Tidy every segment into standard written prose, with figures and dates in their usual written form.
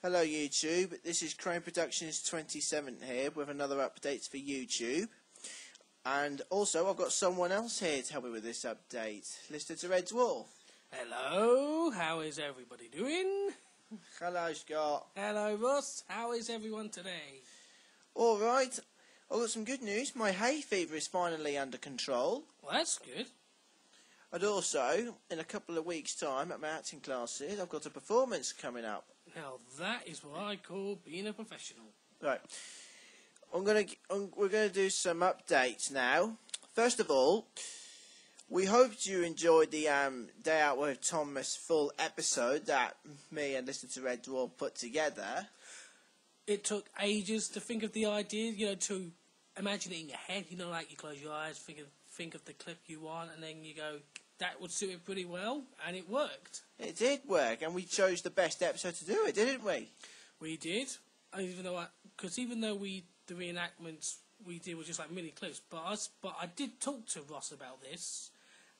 Hello YouTube, this is Crane Productions 27 here with another update for YouTube. And also I've got someone else here to help me with this update. Listener to Red Dwarf. Hello, how is everybody doing? Hello Scott. Hello Ross, how is everyone today? Alright, I've got some good news. My hay fever is finally under control. Well, that's good. And also, in a couple of weeks' time at my acting classes, I've got a performance coming up. Now that is what I call being a professional. Right, we're gonna do some updates now. First of all, we hoped you enjoyed the Day Out with Thomas full episode that me and Listener to Red Dwarf put together. It took ages to think of the idea, to imagine it in your head. Like you close your eyes, think of the clip you want, and then you go, that would suit it pretty well, and it worked. It did work, and we chose the best episode to do it, didn't we? We did, even though the reenactments we did were just like mini clips. But I did talk to Ross about this,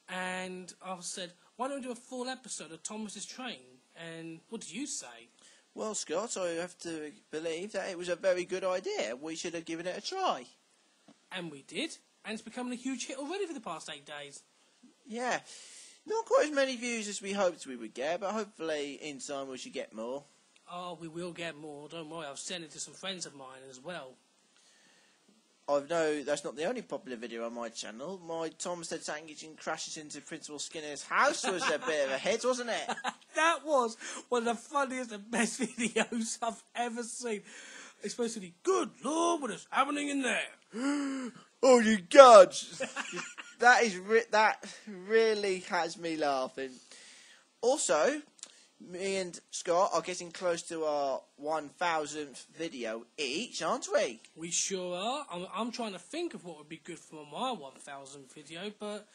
and I said, why don't we do a full episode of Thomas's Train? And what do you say? Well, Scott, I have to believe that it was a very good idea. We should have given it a try. And we did, and it's becoming a huge hit already for the past 8 days. Yeah, not quite as many views as we hoped we would get, but hopefully in time we should get more. Oh, we will get more, don't worry. I've sent it to some friends of mine as well. I know that's not the only popular video on my channel. My Thomas the Tank Engine crashes into Principal Skinner's house was a bit of a hit, wasn't it? That was one of the funniest and best videos I've ever seen. Especially, good Lord, what is happening in there? Oh, you gods! that really has me laughing. Also, me and Scott are getting close to our 1,000th video each, aren't we? We sure are. I'm trying to think of what would be good for my 1,000th video, but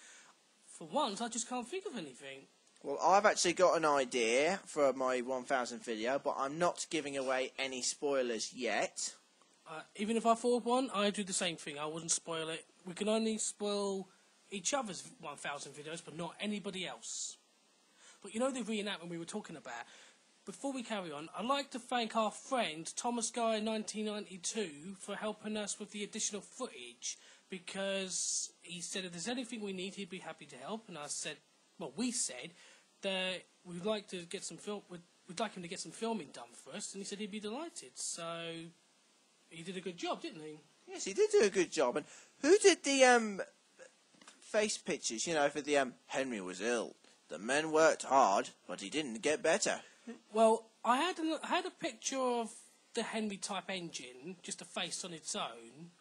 for once I just can't think of anything. Well, I've actually got an idea for my 1,000th video, but I'm not giving away any spoilers yet. Even if I thought of one, I'd do the same thing. I wouldn't spoil it. We can only spoil each other's 1,000 videos, but not anybody else. But the reenactment we were talking about, before we carry on, I'd like to thank our friend Thomas Guy 1992 for helping us with the additional footage, because he said if there's anything we need, he'd be happy to help. And we said that we'd like to get some we'd like him to get some filming done for us, and he said he'd be delighted. So he did a good job, didn't he? Yes, he did do a good job. And who did the face pictures? For the Henry was ill. The men worked hard, but he didn't get better. Well, I had a picture of the Henry type engine, just a face on its own,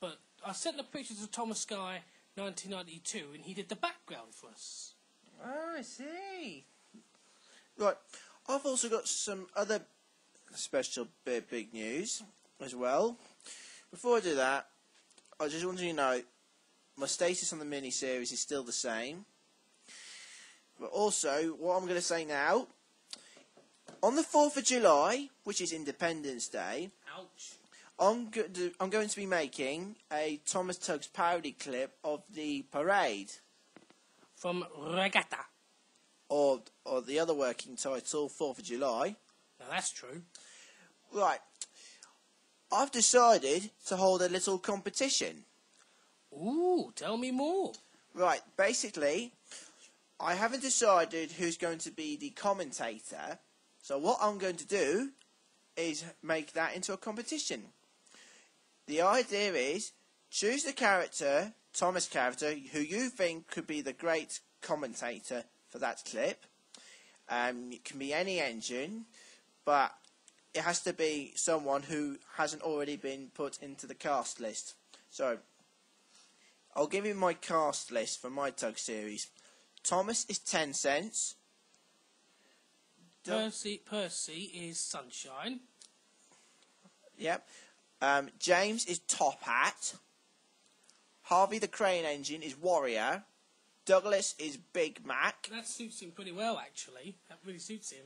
but I sent the pictures to Thomas Guy 1992, and he did the background for us. Oh, I see. Right, I've also got some other special big news as well. Before I do that, I just want you to know my status on the mini-series is still the same. But also, what I'm going to say now, on the 4th of July, which is Independence Day, Ouch. I'm going to be making a Thomas Tuggs parody clip of the parade. From Regatta. Or the other working title, 4th of July. Now that's true. Right. I've decided to hold a little competition. Ooh, tell me more. Right, basically, I haven't decided who's going to be the commentator. So what I'm going to do is make that into a competition. The idea is, choose the character, Thomas character, who you think could be the great commentator for that clip. It can be any engine, but it has to be someone who hasn't already been put into the cast list. So, I'll give you my cast list for my Tug series. Thomas is 10 cents. Percy is Sunshine. Yep. James is Top Hat. Harvey the Crane Engine is Warrior. Douglas is Big Mac. That suits him pretty well, actually. That really suits him.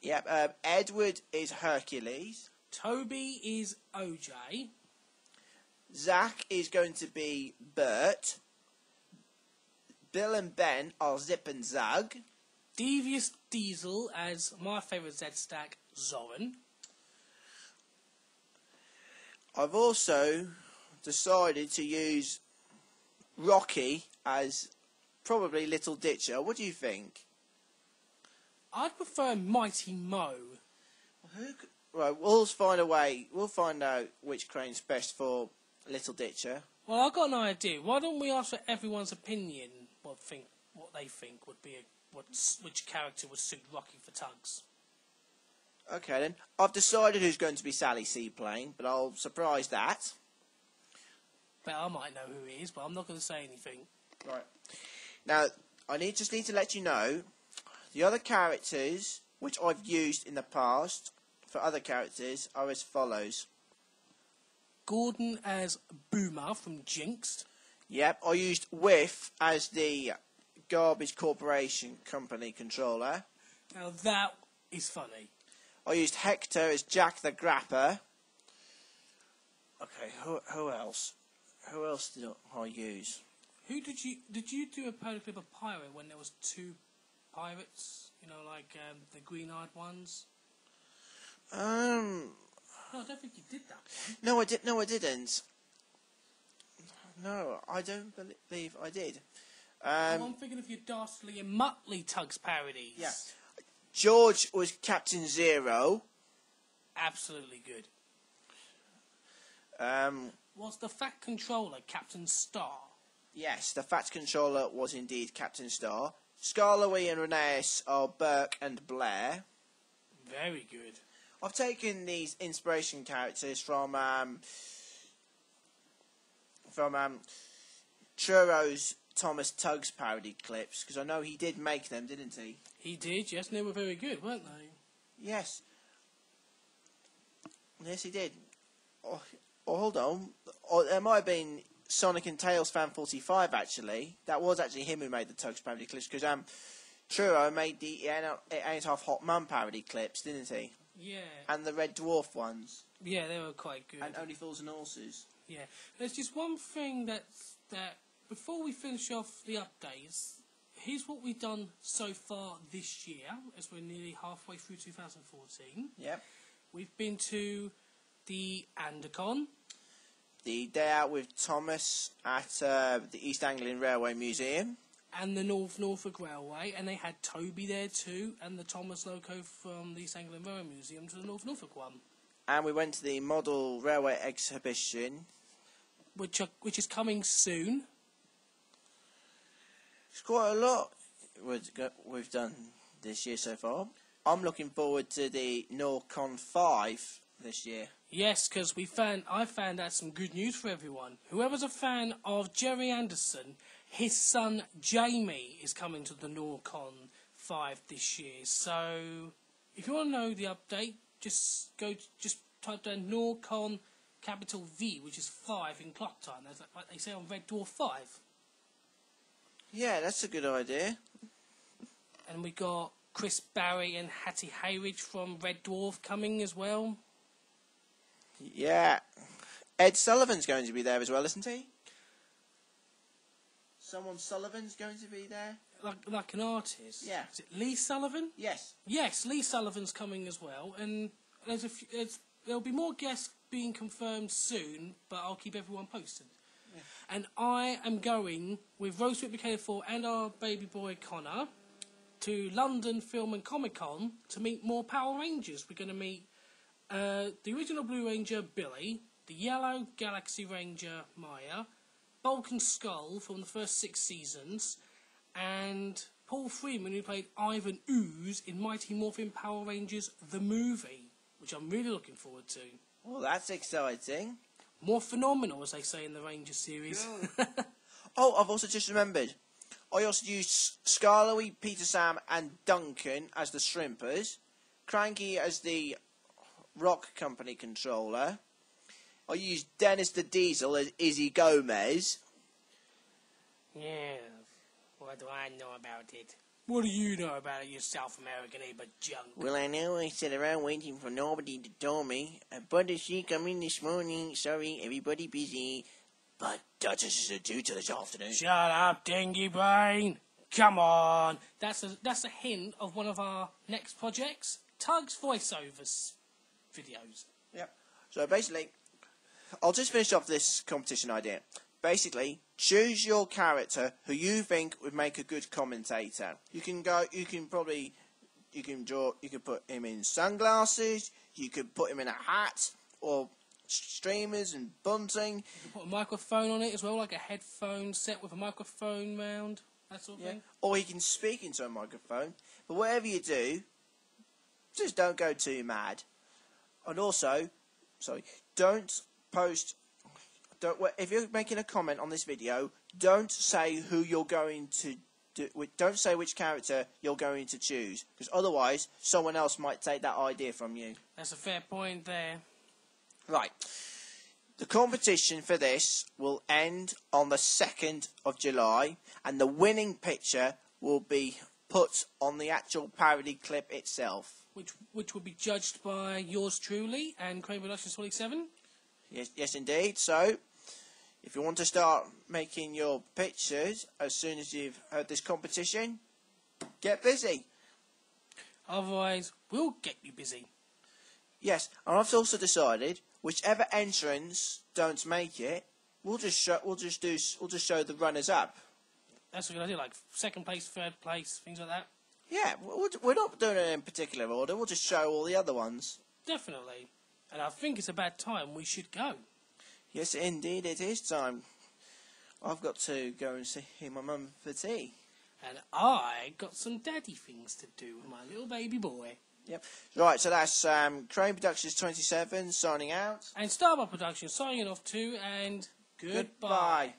Yep. Edward is Hercules. Toby is OJ. Zach is going to be Bert. Bill and Ben are Zip and Zug. Devious Diesel as my favourite Z-Stack, Zoran. I've also decided to use Rocky as probably Little Ditcher. What do you think? I'd prefer Mighty Mo. Right, we'll find a way. We'll find out which crane's best for Little Ditcher. Well, I've got an idea. Why don't we ask for everyone's opinion? What they think would be which character would suit Rocky for Tugs? Okay then. I've decided who's going to be Sally Seaplane, but I'll surprise that. But I might know who he is, but I'm not going to say anything. Right. Now, I just need to let you know the other characters which I've used in the past for other characters are as follows. Gordon as Boomer from Jinxed. Yep, I used Whiff as the Garbage Corporation Company controller. Now that is funny. I used Hector as Jack the Grapper. Okay, who else? Who else did I use? Who did you do a photo clip of pirate when there was two pirates? You know, like the green-eyed ones. No, I don't think you did that one. No, I did. No, I didn't. No, I don't believe I did. I'm thinking of your Dastardly and Muttley Tugs parodies. Yeah. George was Captain Zero. Absolutely good. Was the Fat Controller Captain Star? Yes, the Fat Controller was indeed Captain Star. Scarlowy and Rheneas are Burke and Blair. Very good. I've taken these inspiration characters from Churro's Thomas Tugs parody clips, because I know he did make them, didn't he? He did, yes, and they were very good, weren't they? Yes. Yes, he did. Oh, hold on. Oh, there might have been Sonic and Tails Fan 45, actually. That was actually him who made the Tugs parody clips, because Churro made the Ain't Half Hot Mum parody clips, didn't he? Yeah. And the Red Dwarf ones. Yeah, they were quite good. And Only Fools and Horses. Yeah. There's just one thing that before we finish off the updates, here's what we've done so far this year, as we're nearly halfway through 2014. Yep. We've been to the Andacon. The Day Out with Thomas at the East Anglian Railway Museum. And the Norfolk Railway, and they had Toby there too, and the Thomas Loco from the East Anglian Railway Museum to the Norfolk one. And we went to the Model Railway Exhibition. Which is coming soon. It's quite a lot we've done this year so far. I'm looking forward to the NorCon 5 this year. Yes, because I found out some good news for everyone. Whoever's a fan of Jerry Anderson, his son Jamie is coming to the NorCon 5 this year. So, if you want to know the update, just type down NorCon capital V, which is 5 in clock time. That's like they say on Red Dwarf 5. Yeah, that's a good idea. And we got Chris Barry and Hattie Hayridge from Red Dwarf coming as well. Yeah. Ed Sullivan's going to be there as well, isn't he? Someone Sullivan's going to be there? Like an artist? Yeah. Is it Lee Sullivan? Yes. Yes, Lee Sullivan's coming as well. And there'll be more guests being confirmed soon, but I'll keep everyone posted. Yeah. And I am going with Rosewhip Bouquet 4 and our baby boy Connor to London Film and Comic Con to meet more Power Rangers. We're going to meet the original Blue Ranger Billy, the Yellow Galaxy Ranger Maya, Bulk and Skull from the first 6 seasons, and Paul Freeman, who played Ivan Ooze in Mighty Morphin Power Rangers the movie, which I'm really looking forward to. Well, that's exciting. More phenomenal, as they say in the Ranger series. Oh, I've also just remembered. I also used Scarlowy, Peter Sam and Duncan as the Shrimpers, Cranky as the Rock Company controller. I used Dennis the Diesel as Izzy Gomez. Yeah, what do I know about it? What do you know about it, you South American but junk? Well, I know I sat around waiting for nobody to tell me. But is she coming this morning? Sorry, everybody busy. But Duchess is due to this afternoon. Shut up, Dingy Brain. Come on. That's a hint of one of our next projects. Tugs voiceovers videos. Yep. So basically, I'll just finish off this competition idea. Basically, choose your character who you think would make a good commentator. You can put him in sunglasses, you could put him in a hat, or streamers and bunting. You can put a microphone on it as well, like a headphone set with a microphone round, that sort of thing. Or he can speak into a microphone. But whatever you do, just don't go too mad. And also, don't post. If you're making a comment on this video, don't say who you're going to do. Don't say which character you're going to choose, because otherwise someone else might take that idea from you. That's a fair point there. Right. The competition for this will end on the 2nd of July, and the winning picture will be put on the actual parody clip itself. Which will be judged by yours truly and Crane Productions 27. Yes, indeed. So, if you want to start making your pictures as soon as you've heard this competition, get busy. Otherwise, we'll get you busy. Yes, and I've also decided whichever entrants don't make it, we'll just show the runners up. That's a good idea, like 2nd place, 3rd place, things like that. Yeah, we're not doing it in particular order. We'll just show all the other ones. Definitely. And I think it's about time we should go. Yes, indeed, it is time. I've got to go and see my mum for tea. And I got some daddy things to do with my little baby boy. Yep. Right, so that's Crane Productions 27 signing out. And Starbuck Productions signing off too, and goodbye.